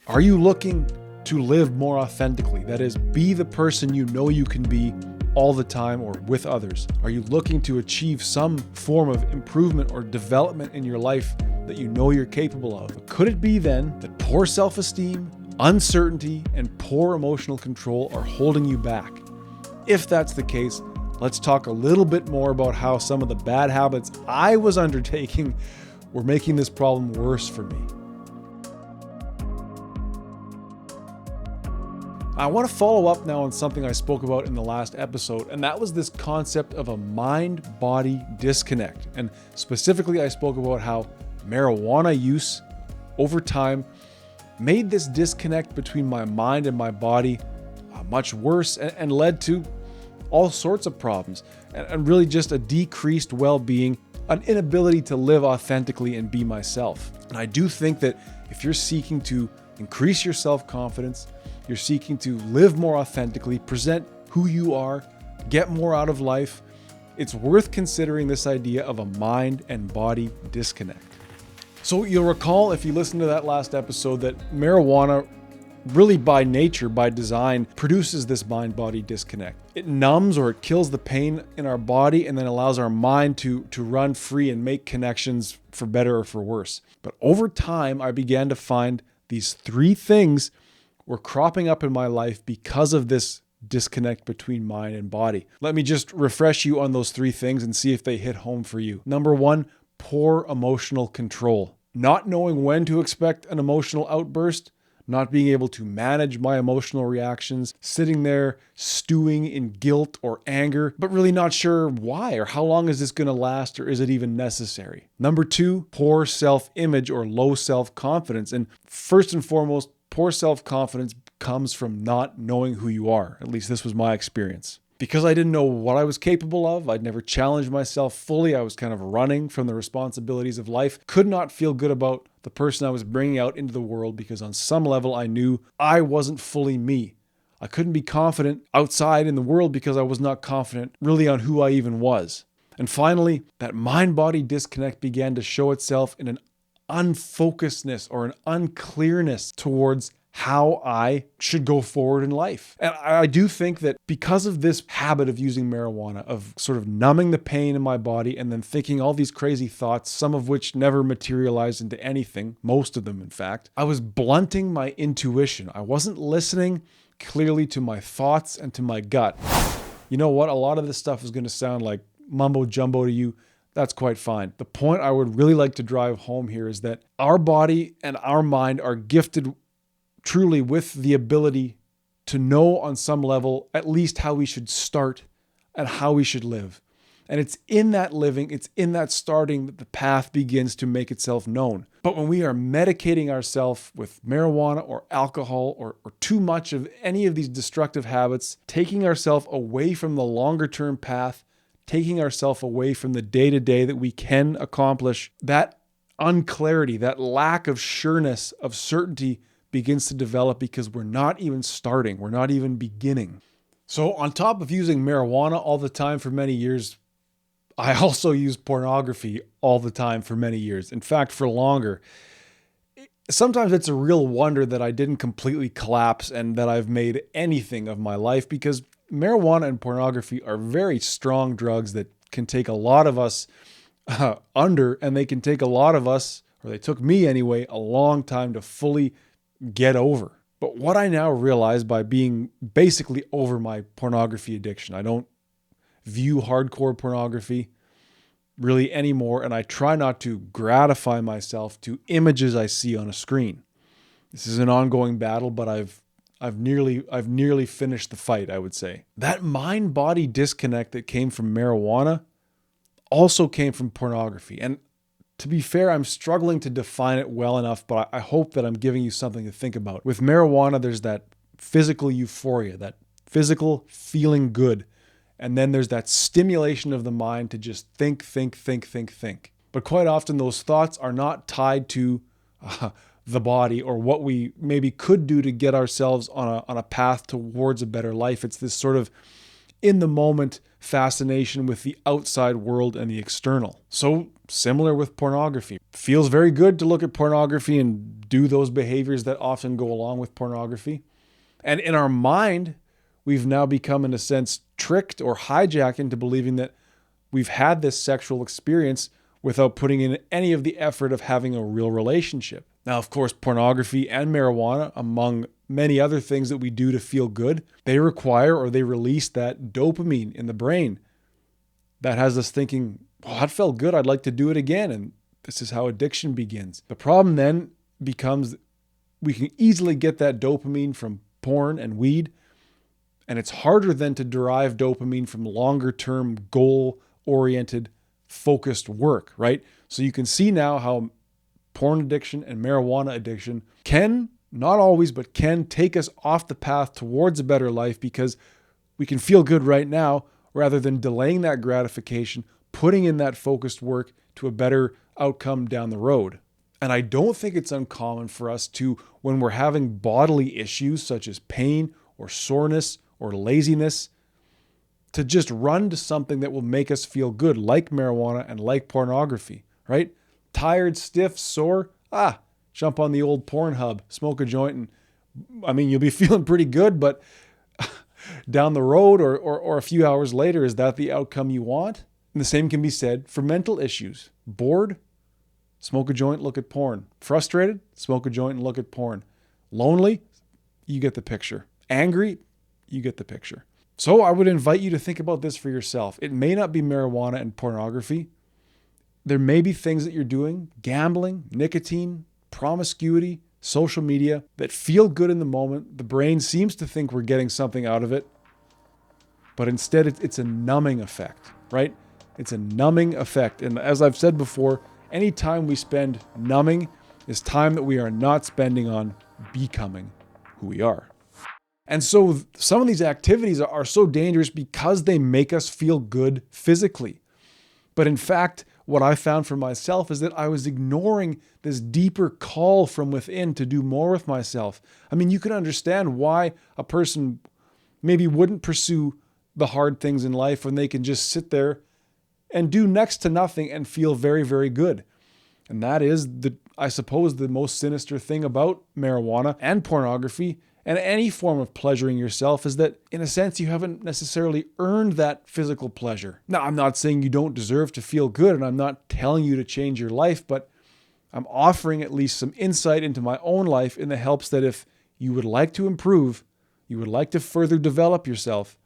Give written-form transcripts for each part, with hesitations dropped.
Are you looking to live more authentically? That is, be the person you know you can be all the time or with others? Are you looking to achieve some form of improvement or development in your life that you know you're capable of? Could it be then that poor self-esteem, uncertainty, and poor emotional control are holding you back? If that's the case, let's talk a little bit more about how some of the bad habits I was undertaking were making this problem worse for me. I want to follow up now on something I spoke about in the last episode, and that was this concept of a mind-body disconnect. And specifically, I spoke about how marijuana use over time made this disconnect between my mind and my body much worse and led to all sorts of problems and really just a decreased well-being, an inability to live authentically and be myself. And I do think that if you're seeking to increase your self-confidence, you're seeking to live more authentically, present who you are, get more out of life, it's worth considering this idea of a mind and body disconnect. So you'll recall, if you listened to that last episode, that marijuana really by nature, by design, produces this mind-body disconnect. It numbs or it kills the pain in our body and then allows our mind to run free and make connections for better or for worse. But over time, I began to find these three things were cropping up in my life because of this disconnect between mind and body. Let me just refresh you on those three things and see if they hit home for you. Number one, poor emotional control. Not knowing when to expect an emotional outburst, not being able to manage my emotional reactions, sitting there stewing in guilt or anger, but really not sure why or how long is this going to last or is it even necessary. Number two, poor self-image or low self-confidence. And first and foremost, poor self-confidence comes from not knowing who you are. At least this was my experience. Because I didn't know what I was capable of, I'd never challenged myself fully. I was kind of running from the responsibilities of life. Could not feel good about the person I was bringing out into the world because on some level I knew I wasn't fully me. I couldn't be confident outside in the world because I was not confident really on who I even was. And finally, that mind-body disconnect began to show itself in an unfocusedness or an unclearness towards how I should go forward in life. And I do think that because of this habit of using marijuana, of sort of numbing the pain in my body and then thinking all these crazy thoughts, some of which never materialized into anything, most of them in fact, I was blunting my intuition. I wasn't listening clearly to my thoughts and to my gut. You know what? A lot of this stuff is going to sound like mumbo jumbo to you. That's quite fine. The point I would really like to drive home here is that our body and our mind are gifted truly with the ability to know on some level at least how we should start and how we should live. And it's in that living, it's in that starting that the path begins to make itself known. But when we are medicating ourselves with marijuana or alcohol or too much of any of these destructive habits, taking ourselves away from the longer term path, taking ourselves away from the day-to-day that we can accomplish, that unclarity, that lack of sureness, of certainty begins to develop because we're not even starting, we're not even beginning. So on top of using marijuana all the time for many years, I also used pornography all the time for many years. In fact, for longer. Sometimes it's a real wonder that I didn't completely collapse and that I've made anything of my life, because marijuana and pornography are very strong drugs that can take a lot of us under, and they can take a lot of us, or they took me anyway, a long time to fully get over. But what I now realize by being basically over my pornography addiction, I don't view hardcore pornography really anymore, and I try not to gratify myself to images I see on a screen. This is an ongoing battle, but I've nearly finished the fight, I would say. That mind-body disconnect that came from marijuana also came from pornography. And to be fair, I'm struggling to define it well enough, but I hope that I'm giving you something to think about. With marijuana, there's that physical euphoria, that physical feeling good. And then there's that stimulation of the mind to just think. But quite often those thoughts are not tied to the body or what we maybe could do to get ourselves on a path towards a better life. It's this sort of in the moment fascination with the outside world and the external. So similar with pornography. Feels very good to look at pornography and do those behaviors that often go along with pornography. And in our mind, we've now become, in a sense, tricked or hijacked into believing that we've had this sexual experience without putting in any of the effort of having a real relationship. Now, of course, pornography and marijuana, among many other things that we do to feel good, they require or they release that dopamine in the brain that has us thinking, oh, that felt good, I'd like to do it again. And this is how addiction begins. The problem then becomes we can easily get that dopamine from porn and weed, and it's harder then to derive dopamine from longer-term, goal-oriented, focused work, right? So you can see now how porn addiction and marijuana addiction can, not always, but can take us off the path towards a better life because we can feel good right now rather than delaying that gratification, putting in that focused work to a better outcome down the road. And I don't think it's uncommon for us to, when we're having bodily issues such as pain or soreness or laziness, to just run to something that will make us feel good, like marijuana and like pornography, right? Tired, stiff, sore, jump on the old Pornhub, smoke a joint, and you'll be feeling pretty good, but down the road or a few hours later, is that the outcome you want? And the same can be said for mental issues. Bored? Smoke a joint, look at porn. Frustrated? Smoke a joint and look at porn. Lonely? You get the picture. Angry? You get the picture. So I would invite you to think about this for yourself. It may not be marijuana and pornography. There may be things that you're doing, gambling, nicotine, promiscuity, social media, that feel good in the moment. The brain seems to think we're getting something out of it, but instead it's a numbing effect, right? It's a numbing effect. And as I've said before, any time we spend numbing is time that we are not spending on becoming who we are. And so some of these activities are so dangerous because they make us feel good physically. But in fact, what I found for myself is that I was ignoring this deeper call from within to do more with myself. You can understand why a person maybe wouldn't pursue the hard things in life when they can just sit there and do next to nothing and feel very, very good. And that is, I suppose, the most sinister thing about marijuana and pornography and any form of pleasuring yourself is that, in a sense, you haven't necessarily earned that physical pleasure. Now, I'm not saying you don't deserve to feel good, and I'm not telling you to change your life, but I'm offering at least some insight into my own life in the hopes that if you would like to improve, you would like to further develop yourself,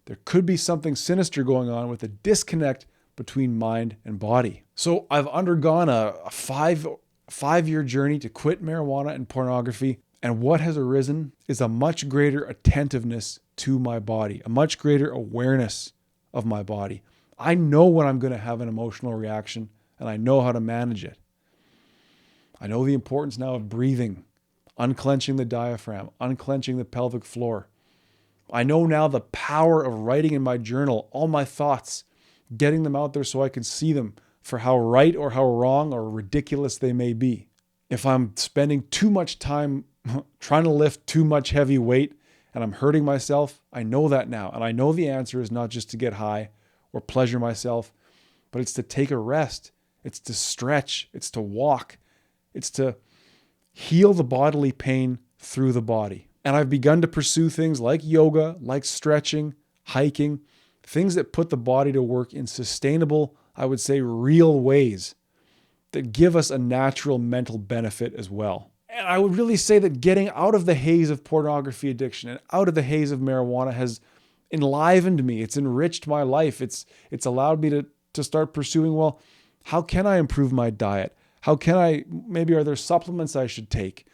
there could be something sinister going on with a disconnect between mind and body. So I've undergone a five-year journey to quit marijuana and pornography. And what has arisen is a much greater attentiveness to my body, a much greater awareness of my body. I know when I'm going to have an emotional reaction, and I know how to manage it. I know the importance now of breathing, unclenching the diaphragm, unclenching the pelvic floor. I know now the power of writing in my journal all my thoughts, getting them out there so I can see them for how right or how wrong or ridiculous they may be. If I'm spending too much time trying to lift too much heavy weight and I'm hurting myself, I know that now. And I know the answer is not just to get high or pleasure myself, but it's to take a rest. It's to stretch. It's to walk. It's to heal the bodily pain through the body. And I've begun to pursue things like yoga, like stretching, hiking, things that put the body to work in sustainable, I would say, real ways that give us a natural mental benefit as well. And I would really say that getting out of the haze of pornography addiction and out of the haze of marijuana has enlivened me. It's enriched my life. It's allowed me to start pursuing, well, how can I improve my diet? How can are there supplements I should take?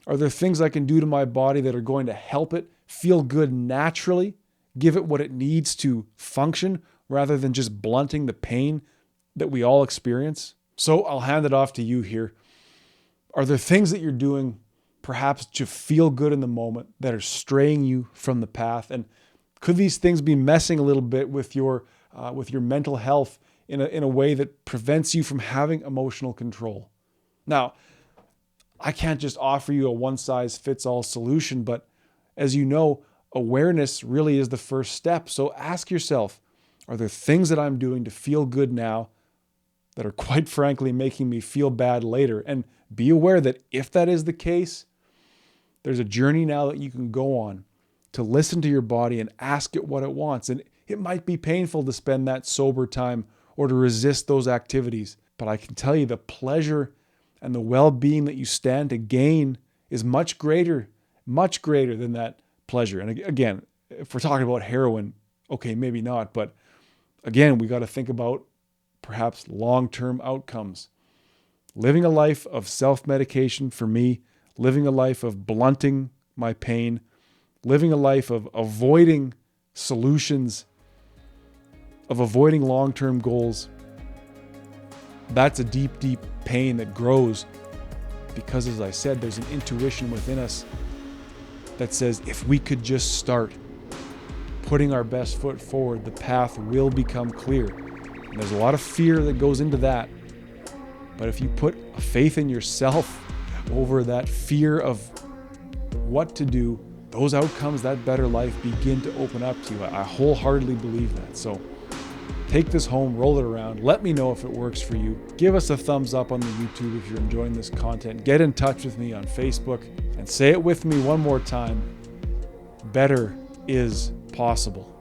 Are there things I can do to my body that are going to help it feel good naturally, give it what it needs to function, rather than just blunting the pain that we all experience? So I'll hand it off to you here. Are there things that you're doing perhaps to feel good in the moment that are straying you from the path? And could these things be messing a little bit with your mental health in a way that prevents you from having emotional control? Now, I can't just offer you a one-size-fits-all solution, but as you know, awareness really is the first step. So ask yourself, are there things that I'm doing to feel good now that are quite frankly making me feel bad later? And be aware that if that is the case, there's a journey now that you can go on to listen to your body and ask it what it wants. And it might be painful to spend that sober time or to resist those activities. But I can tell you the pleasure and the well-being that you stand to gain is much greater than that pleasure. And again, if we're talking about heroin, okay, maybe not. But again, we got to think about perhaps long-term outcomes. Living a life of self-medication for me, living a life of blunting my pain, living a life of avoiding solutions, of avoiding long-term goals. That's a deep, deep pain that grows because, as I said, there's an intuition within us that says if we could just start putting our best foot forward, the path will become clear. And there's a lot of fear that goes into that. But if you put a faith in yourself over that fear of what to do, those outcomes, that better life begin to open up to you. I wholeheartedly believe that. So take this home, roll it around. Let me know if it works for you. Give us a thumbs up on the YouTube if you're enjoying this content. Get in touch with me on Facebook and say it with me one more time. Better is possible.